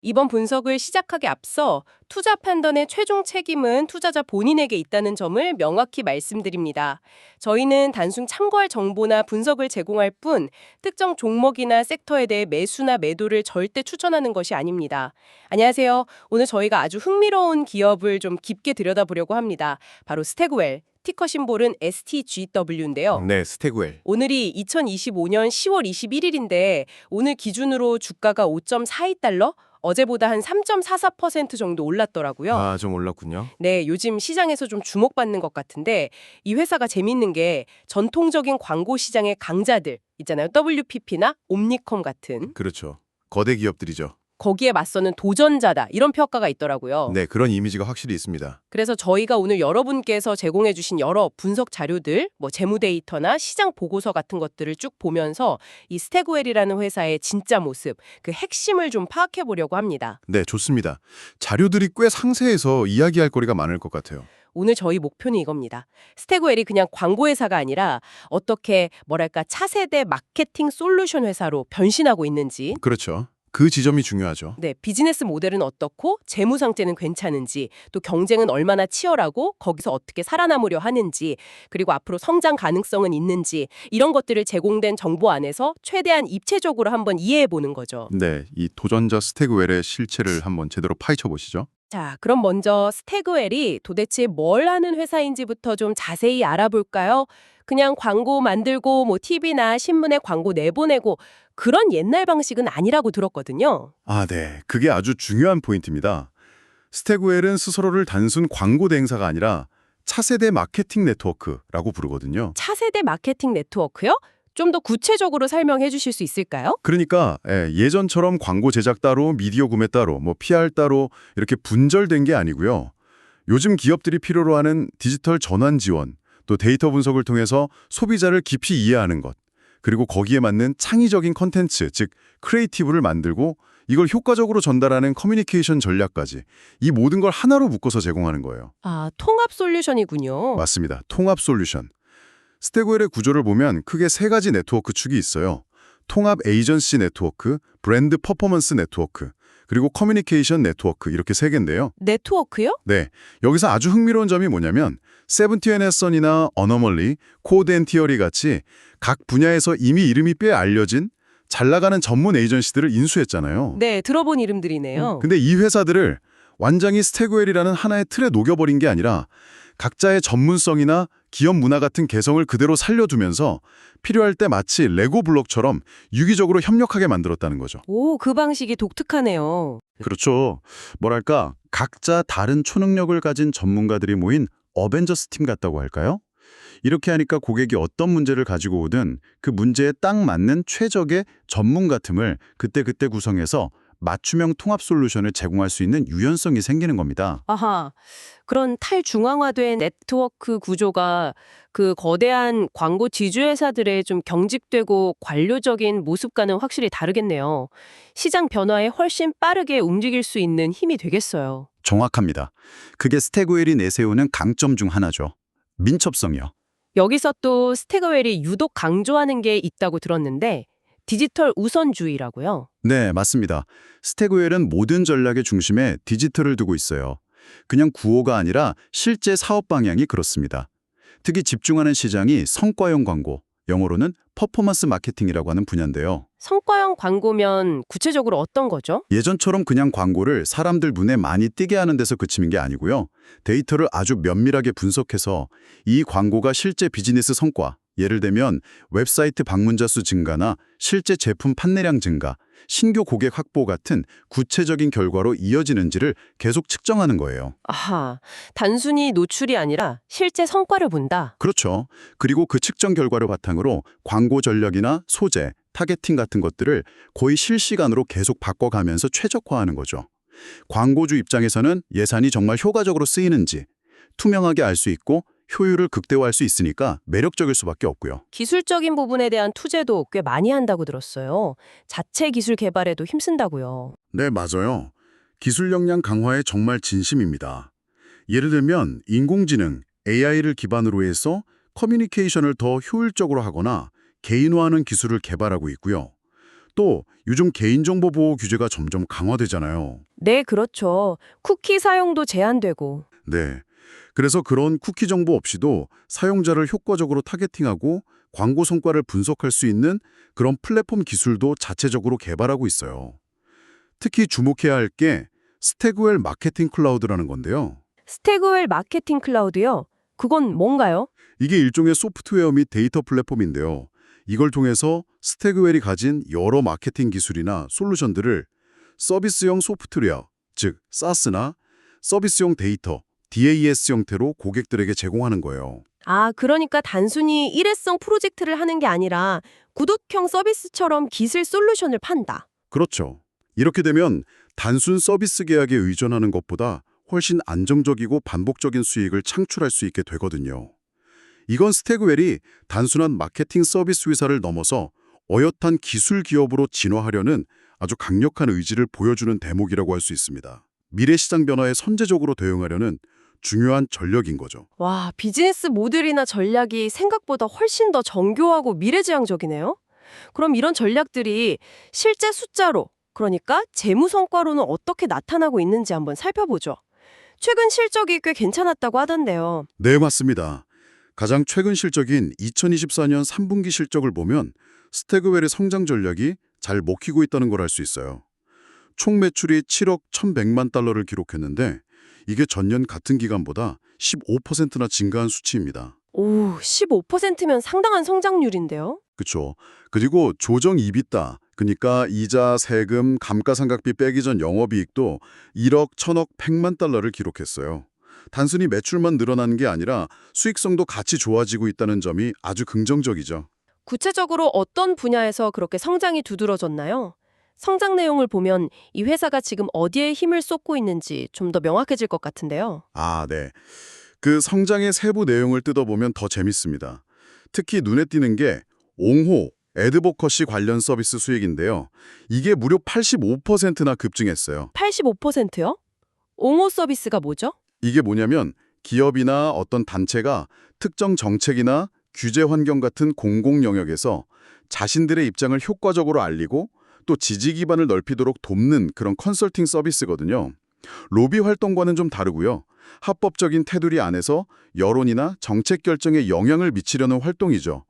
이번 분석을 시작하기 앞서 투자 판단의 최종 책임은 투자자 본인에게 있다는 점을 명확히 말씀드립니다. 저희는 단순 참고할 정보나 분석을 제공할 뿐 특정 종목이나 섹터에 대해 매수나 매도를 절대 추천하는 것이 아닙니다. 안녕하세요. 오늘 저희가 아주 흥미로운 기업을 좀 깊게 들여다보려고 합니다. 바로 스태그웰. 티커 심볼은 STGW인데요. 네, 스태그웰. 오늘이 2025년 10월 21일인데 오늘 기준으로 주가가 5.42달러? 어제보다 한 3.44% 정도 올랐더라고요. 아, 좀 올랐군요. 네, 요즘 시장에서 좀 주목받는 것 같은데 이 회사가 재밌는 게 전통적인 광고 시장의 강자들 있잖아요. WPP나 옴니컴 같은 그렇죠. 거대 기업들이죠. 거기에 맞서는 도전자다 이런 평가가 있더라고요. 네, 그런 이미지가 확실히 있습니다. 그래서 저희가 오늘 여러분께서 제공해 주신 여러 분석 자료들, 재무 데이터나 시장 보고서 같은 것들을 쭉 보면서 이 스태그웰이라는 회사의 진짜 모습, 그 핵심을 좀 파악해 보려고 합니다. 네, 좋습니다. 자료들이 꽤 상세해서 이야기할 거리가 많을 것 같아요. 오늘 저희 목표는 이겁니다. 스태그웰이 그냥 광고 회사가 아니라 어떻게 차세대 마케팅 솔루션 회사로 변신하고 있는지, 그렇죠. 그 지점이 중요하죠. 네, 비즈니스 모델은 어떻고 재무 상태는 괜찮은지, 또 경쟁은 얼마나 치열하고 거기서 어떻게 살아남으려 하는지, 그리고 앞으로 성장 가능성은 있는지 이런 것들을 제공된 정보 안에서 최대한 입체적으로 한번 이해해 보는 거죠. 네, 이 도전자 스태그웰의 실체를 한번 제대로 파헤쳐 보시죠. 자, 그럼 먼저 스태그웰이 도대체 뭘 하는 회사인지부터 좀 자세히 알아볼까요? 그냥 광고 만들고 TV나 신문에 광고 내보내고 그런 옛날 방식은 아니라고 들었거든요. 아, 네. 그게 아주 중요한 포인트입니다. 스태그웰은 스스로를 단순 광고 대행사가 아니라 차세대 마케팅 네트워크라고 부르거든요. 차세대 마케팅 네트워크요? 좀 더 구체적으로 설명해 주실 수 있을까요? 그러니까 예전처럼 광고 제작 따로, 미디어 구매 따로, PR 따로 이렇게 분절된 게 아니고요. 요즘 기업들이 필요로 하는 디지털 전환 지원, 또 데이터 분석을 통해서 소비자를 깊이 이해하는 것, 그리고 거기에 맞는 창의적인 컨텐츠, 즉 크리에이티브를 만들고 이걸 효과적으로 전달하는 커뮤니케이션 전략까지 이 모든 걸 하나로 묶어서 제공하는 거예요. 아, 통합 솔루션이군요. 맞습니다. 통합 솔루션. 스태그웰의 구조를 보면 크게 세 가지 네트워크 축이 있어요. 통합 에이전시 네트워크, 브랜드 퍼포먼스 네트워크, 그리고 커뮤니케이션 네트워크 이렇게 세 개인데요. 네트워크요? 네, 여기서 아주 흥미로운 점이 뭐냐면 세븐티앤에선이나 어너멀리, 코드앤티어리 같이 각 분야에서 이미 이름이 꽤 알려진 잘 나가는 전문 에이전시들을 인수했잖아요. 네, 들어본 이름들이네요. 근데 이 회사들을 완전히 스태그웰이라는 하나의 틀에 녹여버린 게 아니라 각자의 전문성이나 기업 문화 같은 개성을 그대로 살려두면서 필요할 때 마치 레고 블록처럼 유기적으로 협력하게 만들었다는 거죠. 오, 그 방식이 독특하네요. 그렇죠. 뭐랄까, 각자 다른 초능력을 가진 전문가들이 모인 어벤져스 팀 같다고 할까요? 이렇게 하니까 고객이 어떤 문제를 가지고 오든 그 문제에 딱 맞는 최적의 전문가 틈을 그때그때 구성해서 맞춤형 통합 솔루션을 제공할 수 있는 유연성이 생기는 겁니다. 아하, 그런 탈중앙화된 네트워크 구조가 그 거대한 광고 지주회사들의 좀 경직되고 관료적인 모습과는 확실히 다르겠네요. 시장 변화에 훨씬 빠르게 움직일 수 있는 힘이 되겠어요. 정확합니다. 그게 스태그웰이 내세우는 강점 중 하나죠. 민첩성이요. 여기서 또 스태그웰이 유독 강조하는 게 있다고 들었는데 디지털 우선주의라고요. 네, 맞습니다. 스태그웰은 모든 전략의 중심에 디지털을 두고 있어요. 그냥 구호가 아니라 실제 사업 방향이 그렇습니다. 특히 집중하는 시장이 성과형 광고, 영어로는 퍼포먼스 마케팅이라고 하는 분야인데요. 성과형 광고면 구체적으로 어떤 거죠? 예전처럼 그냥 광고를 사람들 눈에 많이 띄게 하는 데서 그치는 게 아니고요. 데이터를 아주 면밀하게 분석해서 이 광고가 실제 비즈니스 성과, 예를 들면 웹사이트 방문자 수 증가나 실제 제품 판매량 증가, 신규 고객 확보 같은 구체적인 결과로 이어지는지를 계속 측정하는 거예요. 아하, 단순히 노출이 아니라 실제 성과를 본다. 그렇죠. 그리고 그 측정 결과를 바탕으로 광고 전략이나 소재, 타겟팅 같은 것들을 거의 실시간으로 계속 바꿔가면서 최적화하는 거죠. 광고주 입장에서는 예산이 정말 효과적으로 쓰이는지 투명하게 알 수 있고 효율을 극대화할 수 있으니까 매력적일 수밖에 없고요. 기술적인 부분에 대한 투자도 꽤 많이 한다고 들었어요. 자체 기술 개발에도 힘쓴다고요. 네, 맞아요. 기술 역량 강화에 정말 진심입니다. 예를 들면 인공지능, AI를 기반으로 해서 커뮤니케이션을 더 효율적으로 하거나 개인화하는 기술을 개발하고 있고요. 또 요즘 개인정보 보호 규제가 점점 강화되잖아요. 네, 그렇죠. 쿠키 사용도 제한되고. 네. 그래서 그런 쿠키 정보 없이도 사용자를 효과적으로 타겟팅하고 광고 성과를 분석할 수 있는 그런 플랫폼 기술도 자체적으로 개발하고 있어요. 특히 주목해야 할 게 스태그웰 마케팅 클라우드라는 건데요. 스태그웰 마케팅 클라우드요? 그건 뭔가요? 이게 일종의 소프트웨어 및 데이터 플랫폼인데요. 이걸 통해서 스태그웰이 가진 여러 마케팅 기술이나 솔루션들을 서비스형 소프트웨어, 즉 SaaS나 서비스용 데이터, DAS 형태로 고객들에게 제공하는 거예요. 아, 그러니까 단순히 일회성 프로젝트를 하는 게 아니라 구독형 서비스처럼 기술 솔루션을 판다. 그렇죠. 이렇게 되면 단순 서비스 계약에 의존하는 것보다 훨씬 안정적이고 반복적인 수익을 창출할 수 있게 되거든요. 이건 스태그웰이 단순한 마케팅 서비스 회사를 넘어서 어엿한 기술 기업으로 진화하려는 아주 강력한 의지를 보여주는 대목이라고 할 수 있습니다. 미래 시장 변화에 선제적으로 대응하려는 중요한 전력인 거죠. 와, 비즈니스 모델이나 전략이 생각보다 훨씬 더 정교하고 미래지향적이네요. 그럼 이런 전략들이 실제 숫자로, 그러니까 재무 성과로는 어떻게 나타나고 있는지 한번 살펴보죠. 최근 실적이 꽤 괜찮았다고 하던데요. 네, 맞습니다. 가장 최근 실적인 2024년 3분기 실적을 보면 스태그웰의 성장 전략이 잘 먹히고 있다는 걸 알 수 있어요. 총 매출이 7억 1,100만 달러를 기록했는데 이게 전년 같은 기간보다 15%나 증가한 수치입니다. 오, 15%면 상당한 성장률인데요. 그렇죠. 그리고 조정 이비타, 그러니까 이자, 세금, 감가상각비 빼기 전 영업이익도 1억 1,000억 100만 달러를 기록했어요. 단순히 매출만 늘어나는 게 아니라 수익성도 같이 좋아지고 있다는 점이 아주 긍정적이죠. 구체적으로 어떤 분야에서 그렇게 성장이 두드러졌나요? 성장 내용을 보면 이 회사가 지금 어디에 힘을 쏟고 있는지 좀 더 명확해질 것 같은데요. 아, 네. 그 성장의 세부 내용을 뜯어보면 더 재밌습니다. 특히 눈에 띄는 게 옹호, 애드보커시 관련 서비스 수익인데요. 이게 무려 85%나 급증했어요. 85%요? 옹호 서비스가 뭐죠? 이게 뭐냐면 기업이나 어떤 단체가 특정 정책이나 규제 환경 같은 공공 영역에서 자신들의 입장을 효과적으로 알리고 또 지지 기반을 넓히도록 돕는 그런 컨설팅 서비스거든요. 로비 활동과는 좀 다르고요. 합법적인 테두리 안에서 여론이나 정책 결정에 영향을 미치려는 활동이죠.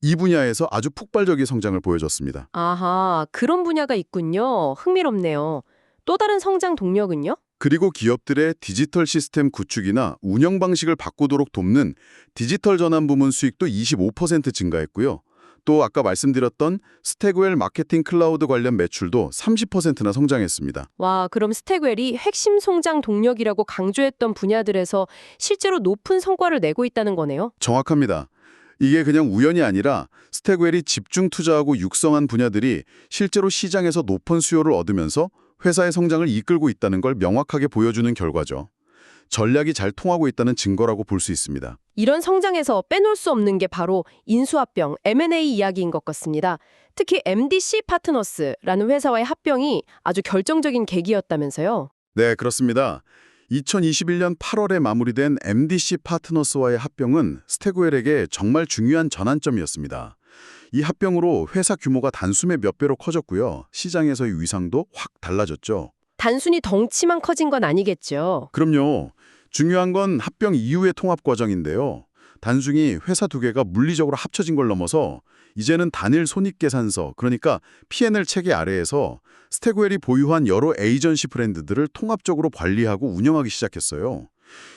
이 분야에서 아주 폭발적인 성장을 보여줬습니다. 아하, 그런 분야가 있군요. 흥미롭네요. 또 다른 성장 동력은요? 그리고 기업들의 디지털 시스템 구축이나 운영 방식을 바꾸도록 돕는 디지털 전환 부문 수익도 25% 증가했고요. 또 아까 말씀드렸던 스태그웰 마케팅 클라우드 관련 매출도 30%나 성장했습니다. 와, 그럼 스태그웰이 핵심 성장 동력이라고 강조했던 분야들에서 실제로 높은 성과를 내고 있다는 거네요. 정확합니다. 이게 그냥 우연이 아니라 스태그웰이 집중 투자하고 육성한 분야들이 실제로 시장에서 높은 수요를 얻으면서 회사의 성장을 이끌고 있다는 걸 명확하게 보여주는 결과죠. 전략이 잘 통하고 있다는 증거라고 볼 수 있습니다. 이런 성장에서 빼놓을 수 없는 게 바로 인수합병, M&A 이야기인 것 같습니다. 특히 MDC 파트너스라는 회사와의 합병이 아주 결정적인 계기였다면서요. 네, 그렇습니다. 2021년 8월에 마무리된 MDC 파트너스와의 합병은 스태그웰에게 정말 중요한 전환점이었습니다. 이 합병으로 회사 규모가 단숨에 몇 배로 커졌고요. 시장에서의 위상도 확 달라졌죠. 단순히 덩치만 커진 건 아니겠죠. 그럼요. 중요한 건 합병 이후의 통합 과정인데요. 단순히 회사 두 개가 물리적으로 합쳐진 걸 넘어서 이제는 단일 손익계산서, 그러니까 P&L 체계 아래에서 스태그웰이 보유한 여러 에이전시 브랜드들을 통합적으로 관리하고 운영하기 시작했어요.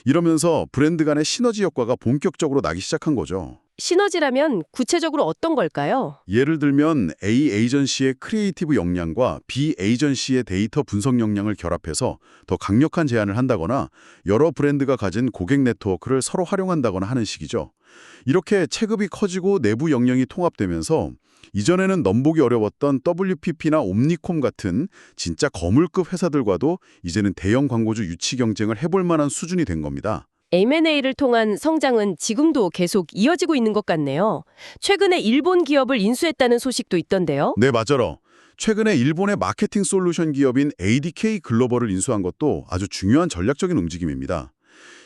이러면서 브랜드 간의 시너지 효과가 본격적으로 나기 시작한 거죠. 시너지라면 구체적으로 어떤 걸까요? 예를 들면 A 에이전시의 크리에이티브 역량과 B 에이전시의 데이터 분석 역량을 결합해서 더 강력한 제안을 한다거나 여러 브랜드가 가진 고객 네트워크를 서로 활용한다거나 하는 식이죠. 이렇게 체급이 커지고 내부 역량이 통합되면서 이전에는 넘보기 어려웠던 WPP나 옴니콤 같은 진짜 거물급 회사들과도 이제는 대형 광고주 유치 경쟁을 해볼 만한 수준이 된 겁니다. M&A를 통한 성장은 지금도 계속 이어지고 있는 것 같네요. 최근에 일본 기업을 인수했다는 소식도 있던데요. 네, 맞아요. 최근에 일본의 마케팅 솔루션 기업인 ADK 글로벌을 인수한 것도 아주 중요한 전략적인 움직임입니다.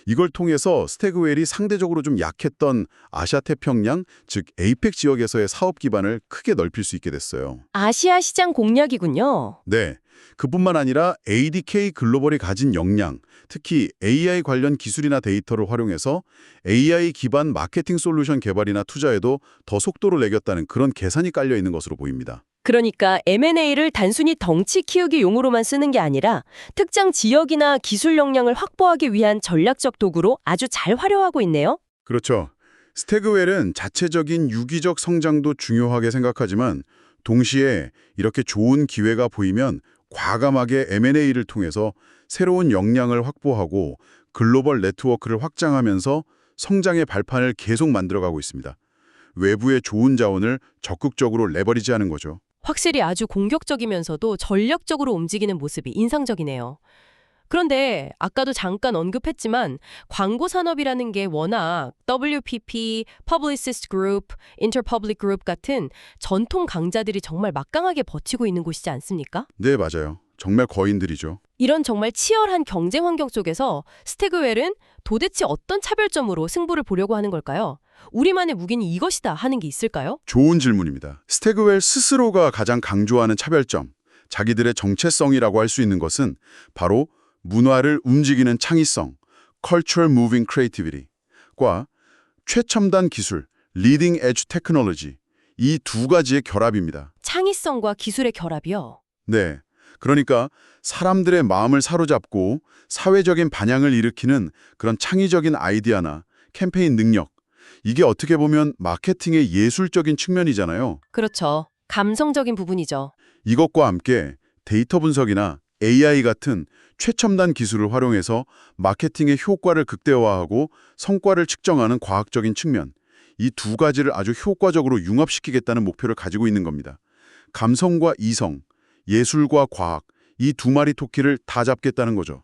이걸 통해서 스태그웰이 상대적으로 좀 약했던 아시아태평양, 즉 에이펙 지역에서의 사업 기반을 크게 넓힐 수 있게 됐어요. 아시아 시장 공략이군요. 네, 그뿐만 아니라 ADK 글로벌이 가진 역량, 특히 AI 관련 기술이나 데이터를 활용해서 AI 기반 마케팅 솔루션 개발이나 투자에도 더 속도를 내겠다는 그런 계산이 깔려 있는 것으로 보입니다. 그러니까 M&A를 단순히 덩치 키우기 용으로만 쓰는 게 아니라 특정 지역이나 기술 역량을 확보하기 위한 전략적 도구로 아주 잘 활용하고 있네요. 그렇죠. 스태그웰은 자체적인 유기적 성장도 중요하게 생각하지만 동시에 이렇게 좋은 기회가 보이면 과감하게 M&A를 통해서 새로운 역량을 확보하고 글로벌 네트워크를 확장하면서 성장의 발판을 계속 만들어가고 있습니다. 외부의 좋은 자원을 적극적으로 레버리지하는 거죠. 확실히 아주 공격적이면서도 전략적으로 움직이는 모습이 인상적이네요. 그런데 아까도 잠깐 언급했지만 광고 산업이라는 게 워낙 WPP, Publicist Group, Interpublic Group 같은 전통 강자들이 정말 막강하게 버티고 있는 곳이지 않습니까? 네, 맞아요. 정말 거인들이죠. 이런 정말 치열한 경쟁 환경 속에서 스태그웰은 도대체 어떤 차별점으로 승부를 보려고 하는 걸까요? 우리만의 무기는 이것이다 하는 게 있을까요? 좋은 질문입니다. 스태그웰 스스로가 가장 강조하는 차별점, 자기들의 정체성이라고 할 수 있는 것은 바로 문화를 움직이는 창의성, Cultural Moving Creativity과 최첨단 기술, Leading Edge Technology, 이 두 가지의 결합입니다. 창의성과 기술의 결합이요. 네, 그러니까 사람들의 마음을 사로잡고 사회적인 반향을 일으키는 그런 창의적인 아이디어나 캠페인 능력, 이게 어떻게 보면 마케팅의 예술적인 측면이잖아요. 그렇죠. 감성적인 부분이죠. 이것과 함께 데이터 분석이나 AI 같은 최첨단 기술을 활용해서 마케팅의 효과를 극대화하고 성과를 측정하는 과학적인 측면, 이 두 가지를 아주 효과적으로 융합시키겠다는 목표를 가지고 있는 겁니다. 감성과 이성, 예술과 과학, 이 두 마리 토끼를 다 잡겠다는 거죠.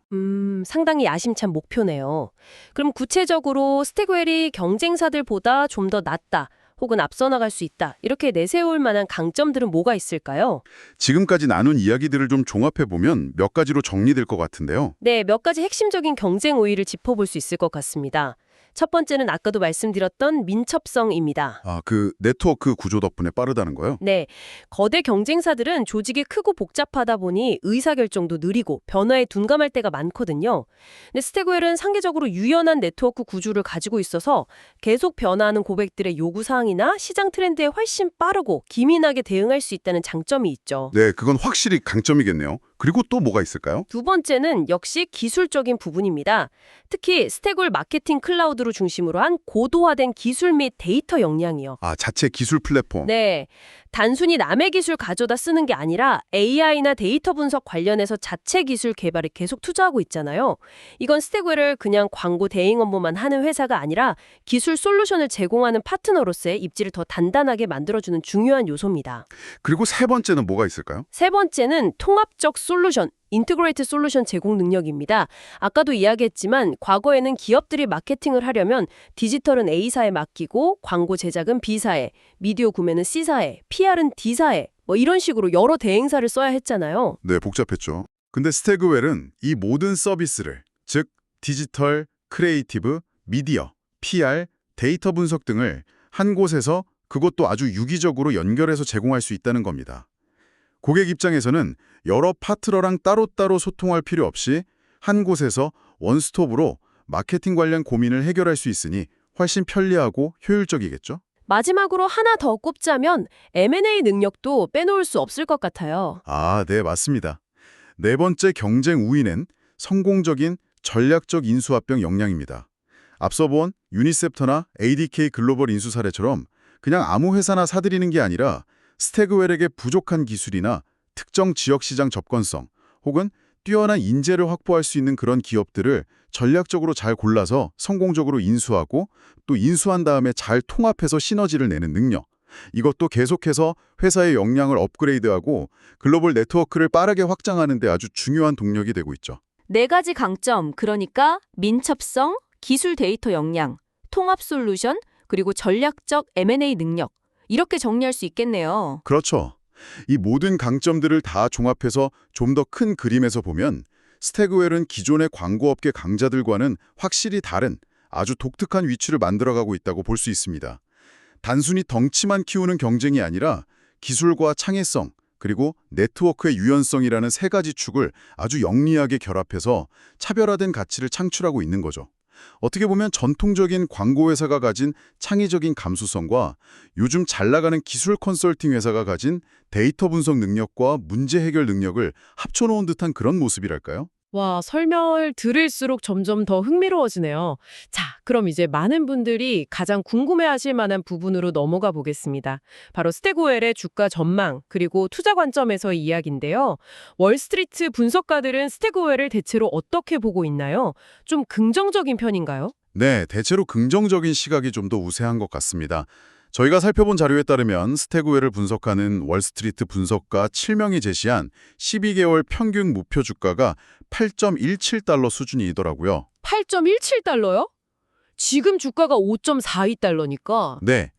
상당히 야심찬 목표네요. 그럼 구체적으로 스태그웰이 경쟁사들보다 좀 더 낫다, 혹은 앞서 나갈 수 있다, 이렇게 내세울 만한 강점들은 뭐가 있을까요? 지금까지 나눈 이야기들을 좀 종합해보면 몇 가지로 정리될 것 같은데요. 네, 몇 가지 핵심적인 경쟁 우위를 짚어볼 수 있을 것 같습니다. 첫 번째는 아까도 말씀드렸던 민첩성입니다. 그 네트워크 구조 덕분에 빠르다는 거요? 네, 거대 경쟁사들은 조직이 크고 복잡하다 보니 의사결정도 느리고 변화에 둔감할 때가 많거든요. 근데 스태그웰은 상대적으로 유연한 네트워크 구조를 가지고 있어서 계속 변화하는 고객들의 요구사항이나 시장 트렌드에 훨씬 빠르고 기민하게 대응할 수 있다는 장점이 있죠. 네, 그건 확실히 강점이겠네요. 그리고 또 뭐가 있을까요? 두 번째는 역시 기술적인 부분입니다. 특히 스태그웰 마케팅 클라우드를 중심으로 한 고도화된 기술 및 데이터 역량이요. 자체 기술 플랫폼. 네, 단순히 남의 기술 가져다 쓰는 게 아니라 AI나 데이터 분석 관련해서 자체 기술 개발에 계속 투자하고 있잖아요. 이건 스태그웰을 그냥 광고 대행 업무만 하는 회사가 아니라 기술 솔루션을 제공하는 파트너로서의 입지를 더 단단하게 만들어주는 중요한 요소입니다. 그리고 세 번째는 뭐가 있을까요? 세 번째는 통합적 솔루션, 인티그레이트 솔루션 제공 능력입니다. 아까도 이야기했지만 과거에는 기업들이 마케팅을 하려면 디지털은 A사에 맡기고 광고 제작은 B사에, 미디어 구매는 C사에, PR은 D사에 이런 식으로 여러 대행사를 써야 했잖아요. 네, 복잡했죠. 근데 스태그웰은 이 모든 서비스를, 즉 디지털, 크리에이티브, 미디어, PR, 데이터 분석 등을 한 곳에서 그것도 아주 유기적으로 연결해서 제공할 수 있다는 겁니다. 고객 입장에서는 여러 파트너랑 따로따로 소통할 필요 없이 한 곳에서 원스톱으로 마케팅 관련 고민을 해결할 수 있으니 훨씬 편리하고 효율적이겠죠? 마지막으로 하나 더 꼽자면 M&A 능력도 빼놓을 수 없을 것 같아요. 네, 맞습니다. 네 번째 경쟁 우위는 성공적인 전략적 인수합병 역량입니다. 앞서 본 유니셉터나 ADK 글로벌 인수 사례처럼 그냥 아무 회사나 사들이는 게 아니라 스태그웰에게 부족한 기술이나 특정 지역 시장 접근성 혹은 뛰어난 인재를 확보할 수 있는 그런 기업들을 전략적으로 잘 골라서 성공적으로 인수하고 또 인수한 다음에 잘 통합해서 시너지를 내는 능력. 이것도 계속해서 회사의 역량을 업그레이드하고 글로벌 네트워크를 빠르게 확장하는 데 아주 중요한 동력이 되고 있죠. 네 가지 강점, 그러니까 민첩성, 기술 데이터 역량, 통합 솔루션, 그리고 전략적 M&A 능력. 이렇게 정리할 수 있겠네요. 그렇죠. 이 모든 강점들을 다 종합해서 좀 더 큰 그림에서 보면 스태그웰은 기존의 광고업계 강자들과는 확실히 다른 아주 독특한 위치를 만들어가고 있다고 볼 수 있습니다. 단순히 덩치만 키우는 경쟁이 아니라 기술과 창의성, 그리고 네트워크의 유연성이라는 세 가지 축을 아주 영리하게 결합해서 차별화된 가치를 창출하고 있는 거죠. 어떻게 보면 전통적인 광고 회사가 가진 창의적인 감수성과 요즘 잘 나가는 기술 컨설팅 회사가 가진 데이터 분석 능력과 문제 해결 능력을 합쳐놓은 듯한 그런 모습이랄까요? 와, 설명을 들을수록 점점 더 흥미로워지네요. 자, 그럼 이제 많은 분들이 가장 궁금해하실 만한 부분으로 넘어가 보겠습니다. 바로 스태그웰의 주가 전망, 그리고 투자 관점에서의 이야기인데요. 월스트리트 분석가들은 스태그웰을 대체로 어떻게 보고 있나요? 좀 긍정적인 편인가요? 네, 대체로 긍정적인 시각이 좀 더 우세한 것 같습니다. 저희가 살펴본 자료에 따르면 스태그웰을 분석하는 월스트리트 분석가 7명이 제시한 12개월 평균 목표 주가가 8.17달러 수준이더라고요. 8.17달러요? 지금 주가가 5.42달러니까. 네,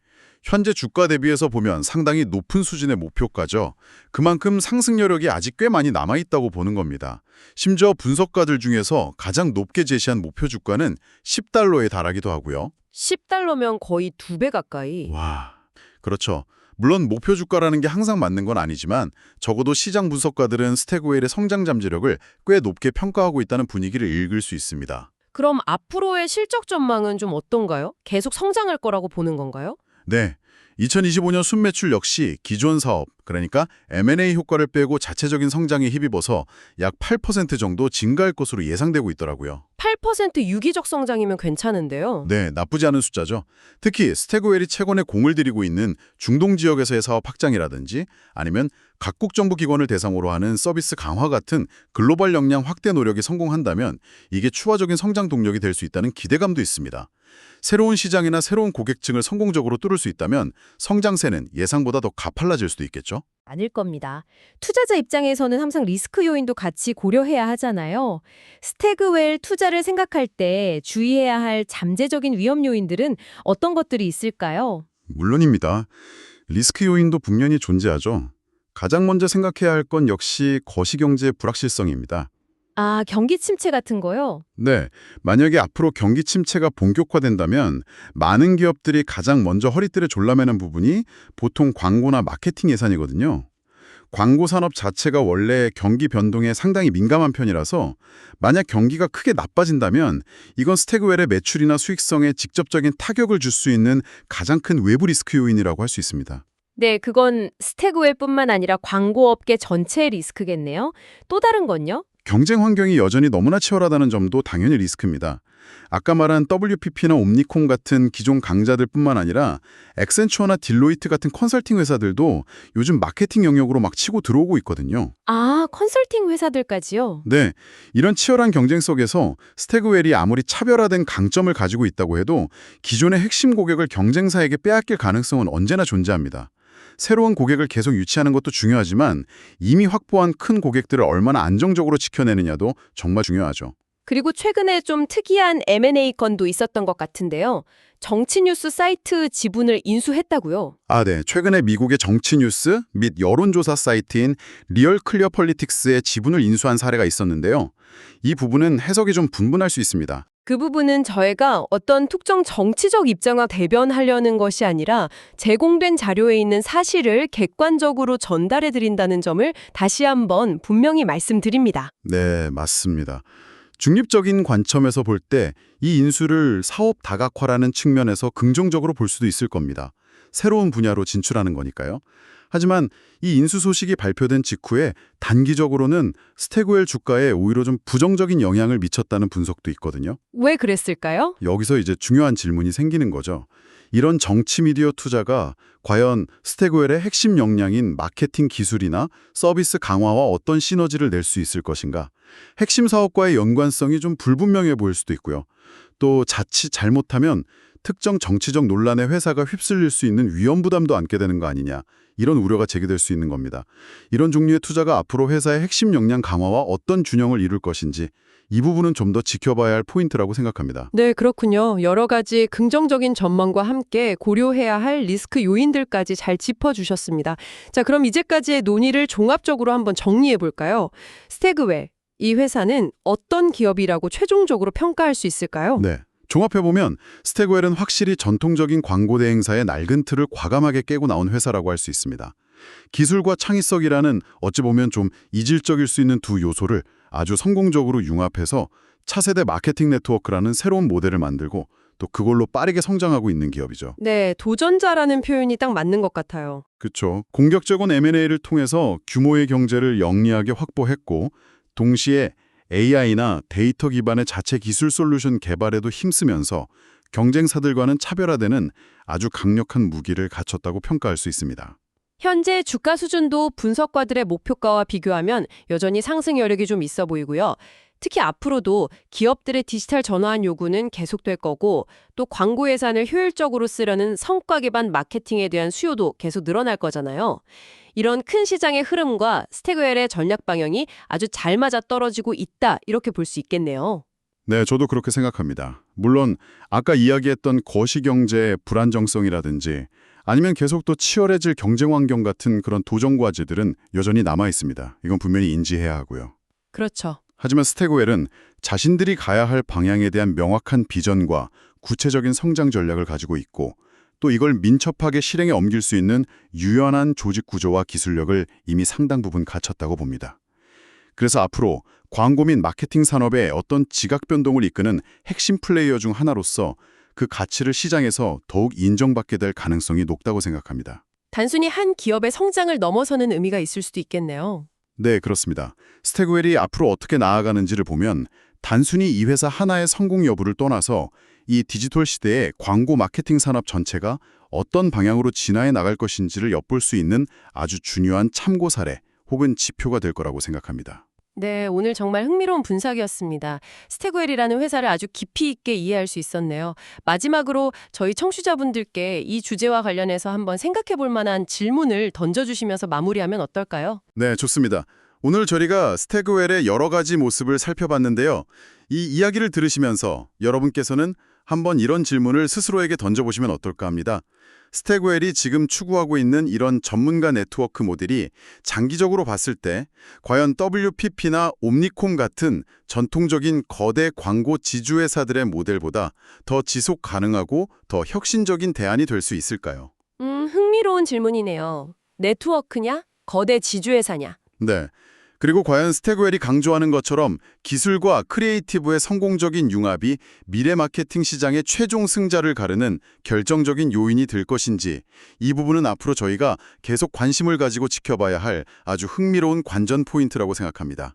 현재 주가 대비해서 보면 상당히 높은 수준의 목표가죠. 그만큼 상승 여력이 아직 꽤 많이 남아있다고 보는 겁니다. 심지어 분석가들 중에서 가장 높게 제시한 목표 주가는 10달러에 달하기도 하고요. 10달러면 거의 2배 가까이. 와, 그렇죠. 물론 목표 주가라는 게 항상 맞는 건 아니지만 적어도 시장 분석가들은 스태그웰의 성장 잠재력을 꽤 높게 평가하고 있다는 분위기를 읽을 수 있습니다. 그럼 앞으로의 실적 전망은 좀 어떤가요? 계속 성장할 거라고 보는 건가요? 네, 2025년 순매출 역시 기존 사업, 그러니까 M&A 효과를 빼고 자체적인 성장에 힘입어서 약 8% 정도 증가할 것으로 예상되고 있더라고요. 8% 유기적 성장이면 괜찮은데요. 네, 나쁘지 않은 숫자죠. 특히 스태그웰이 최근에 공을 들이고 있는 중동 지역에서의 사업 확장이라든지 아니면 각국 정부 기관을 대상으로 하는 서비스 강화 같은 글로벌 역량 확대 노력이 성공한다면 이게 추가적인 성장 동력이 될 수 있다는 기대감도 있습니다. 새로운 시장이나 새로운 고객층을 성공적으로 뚫을 수 있다면 성장세는 예상보다 더 가팔라질 수도 있겠죠. 아닐 겁니다. 투자자 입장에서는 항상 리스크 요인도 같이 고려해야 하잖아요. 스태그웰 투자를 생각할 때 주의해야 할 잠재적인 위험 요인들은 어떤 것들이 있을까요? 물론입니다. 리스크 요인도 분명히 존재하죠. 가장 먼저 생각해야 할 건 역시 거시경제의 불확실성입니다. 아, 경기 침체 같은 거요? 네, 만약에 앞으로 경기 침체가 본격화된다면 많은 기업들이 가장 먼저 허리띠를 졸라매는 부분이 보통 광고나 마케팅 예산이거든요. 광고 산업 자체가 원래 경기 변동에 상당히 민감한 편이라서 만약 경기가 크게 나빠진다면 이건 스태그웰의 매출이나 수익성에 직접적인 타격을 줄 수 있는 가장 큰 외부 리스크 요인이라고 할 수 있습니다. 네, 그건 스태그웰뿐만 아니라 광고업계 전체의 리스크겠네요. 또 다른 건요? 경쟁 환경이 여전히 너무나 치열하다는 점도 당연히 리스크입니다. 아까 말한 WPP나 옴니콤 같은 기존 강자들뿐만 아니라 액센처나 딜로이트 같은 컨설팅 회사들도 요즘 마케팅 영역으로 막 치고 들어오고 있거든요. 아, 컨설팅 회사들까지요? 네, 이런 치열한 경쟁 속에서 스태그웰이 아무리 차별화된 강점을 가지고 있다고 해도 기존의 핵심 고객을 경쟁사에게 빼앗길 가능성은 언제나 존재합니다. 새로운 고객을 계속 유치하는 것도 중요하지만 이미 확보한 큰 고객들을 얼마나 안정적으로 지켜내느냐도 정말 중요하죠. 그리고 최근에 좀 특이한 M&A 건도 있었던 것 같은데요. 정치뉴스 사이트 지분을 인수했다고요? 아, 네. 최근에 미국의 정치 뉴스 및 여론조사 사이트인 리얼 클리어 폴리틱스의 지분을 인수한 사례가 있었는데요. 이 부분은 해석이 좀 분분할 수 있습니다. 그 부분은 저희가 어떤 특정 정치적 입장을 대변하려는 것이 아니라 제공된 자료에 있는 사실을 객관적으로 전달해 드린다는 점을 다시 한번 분명히 말씀드립니다. 네, 맞습니다. 중립적인 관점에서 볼 때 이 인수를 사업 다각화라는 측면에서 긍정적으로 볼 수도 있을 겁니다. 새로운 분야로 진출하는 거니까요. 하지만 이 인수 소식이 발표된 직후에 단기적으로는 스태그웰 주가에 오히려 좀 부정적인 영향을 미쳤다는 분석도 있거든요. 왜 그랬을까요? 여기서 이제 중요한 질문이 생기는 거죠. 이런 정치 미디어 투자가 과연 스태그웰의 핵심 역량인 마케팅 기술이나 서비스 강화와 어떤 시너지를 낼 수 있을 것인가? 핵심 사업과의 연관성이 좀 불분명해 보일 수도 있고요. 또 자칫 잘못하면 특정 정치적 논란에 회사가 휩쓸릴 수 있는 위험 부담도 안게 되는 거 아니냐. 이런 우려가 제기될 수 있는 겁니다. 이런 종류의 투자가 앞으로 회사의 핵심 역량 강화와 어떤 균형을 이룰 것인지 이 부분은 좀 더 지켜봐야 할 포인트라고 생각합니다. 네, 그렇군요. 여러 가지 긍정적인 전망과 함께 고려해야 할 리스크 요인들까지 잘 짚어주셨습니다. 자, 그럼 이제까지의 논의를 종합적으로 한번 정리해 볼까요? 스태그웰, 이 회사는 어떤 기업이라고 최종적으로 평가할 수 있을까요? 네. 종합해보면 스태그웰은 확실히 전통적인 광고 대행사의 낡은 틀을 과감하게 깨고 나온 회사라고 할 수 있습니다. 기술과 창의성이라는 어찌 보면 좀 이질적일 수 있는 두 요소를 아주 성공적으로 융합해서 차세대 마케팅 네트워크라는 새로운 모델을 만들고 또 그걸로 빠르게 성장하고 있는 기업이죠. 네, 도전자라는 표현이 딱 맞는 것 같아요. 그렇죠. 공격적인 M&A를 통해서 규모의 경제를 영리하게 확보했고 동시에 AI나 데이터 기반의 자체 기술 솔루션 개발에도 힘쓰면서 경쟁사들과는 차별화되는 아주 강력한 무기를 갖췄다고 평가할 수 있습니다. 현재 주가 수준도 분석가들의 목표가와 비교하면 여전히 상승 여력이 좀 있어 보이고요. 특히 앞으로도 기업들의 디지털 전환 요구는 계속될 거고 또 광고 예산을 효율적으로 쓰려는 성과 기반 마케팅에 대한 수요도 계속 늘어날 거잖아요. 이런 큰 시장의 흐름과 스태그웰의 전략 방향이 아주 잘 맞아떨어지고 있다 이렇게 볼 수 있겠네요. 네, 저도 그렇게 생각합니다. 물론 아까 이야기했던 거시경제의 불안정성이라든지 아니면 계속 또 치열해질 경쟁 환경 같은 그런 도전 과제들은 여전히 남아 있습니다. 이건 분명히 인지해야 하고요. 그렇죠. 하지만 스태그웰은 자신들이 가야 할 방향에 대한 명확한 비전과 구체적인 성장 전략을 가지고 있고 또 이걸 민첩하게 실행에 옮길 수 있는 유연한 조직 구조와 기술력을 이미 상당 부분 갖췄다고 봅니다. 그래서 앞으로 광고 및 마케팅 산업의 어떤 지각 변동을 이끄는 핵심 플레이어 중 하나로서 그 가치를 시장에서 더욱 인정받게 될 가능성이 높다고 생각합니다. 단순히 한 기업의 성장을 넘어서는 의미가 있을 수도 있겠네요. 네, 그렇습니다. 스태그웰이 앞으로 어떻게 나아가는지를 보면 단순히 이 회사 하나의 성공 여부를 떠나서 이 디지털 시대의 광고 마케팅 산업 전체가 어떤 방향으로 진화해 나갈 것인지를 엿볼 수 있는 아주 중요한 참고 사례 혹은 지표가 될 거라고 생각합니다. 네, 오늘 정말 흥미로운 분석이었습니다. 스태그웰이라는 회사를 아주 깊이 있게 이해할 수 있었네요. 마지막으로 저희 청취자분들께 이 주제와 관련해서 한번 생각해 볼 만한 질문을 던져주시면서 마무리하면 어떨까요? 네, 좋습니다. 오늘 저희가 스태그웰의 여러 가지 모습을 살펴봤는데요. 이 이야기를 들으시면서 여러분께서는 한번 이런 질문을 스스로에게 던져보시면 어떨까 합니다. 스태그웰이 지금 추구하고 있는 이런 전문가 네트워크 모델이 장기적으로 봤을 때 과연 WPP나 옴니콤 같은 전통적인 거대 광고 지주회사들의 모델보다 더 지속 가능하고 더 혁신적인 대안이 될 수 있을까요? 흥미로운 질문이네요. 네트워크냐? 거대 지주회사냐? 네. 그리고 과연 스태그웰이 강조하는 것처럼 기술과 크리에이티브의 성공적인 융합이 미래 마케팅 시장의 최종 승자를 가르는 결정적인 요인이 될 것인지 이 부분은 앞으로 저희가 계속 관심을 가지고 지켜봐야 할 아주 흥미로운 관전 포인트라고 생각합니다.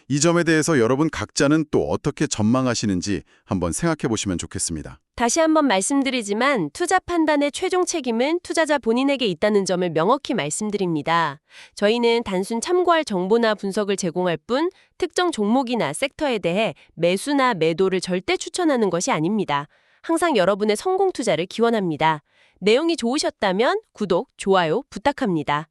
이 점에 대해서 여러분 각자는 또 어떻게 전망하시는지 한번 생각해 보시면 좋겠습니다. 다시 한번 말씀드리지만 투자 판단의 최종 책임은 투자자 본인에게 있다는 점을 명확히 말씀드립니다. 저희는 단순 참고할 정보나 분석을 제공할 뿐 특정 종목이나 섹터에 대해 매수나 매도를 절대 추천하는 것이 아닙니다. 항상 여러분의 성공 투자를 기원합니다. 내용이 좋으셨다면 구독, 좋아요 부탁합니다.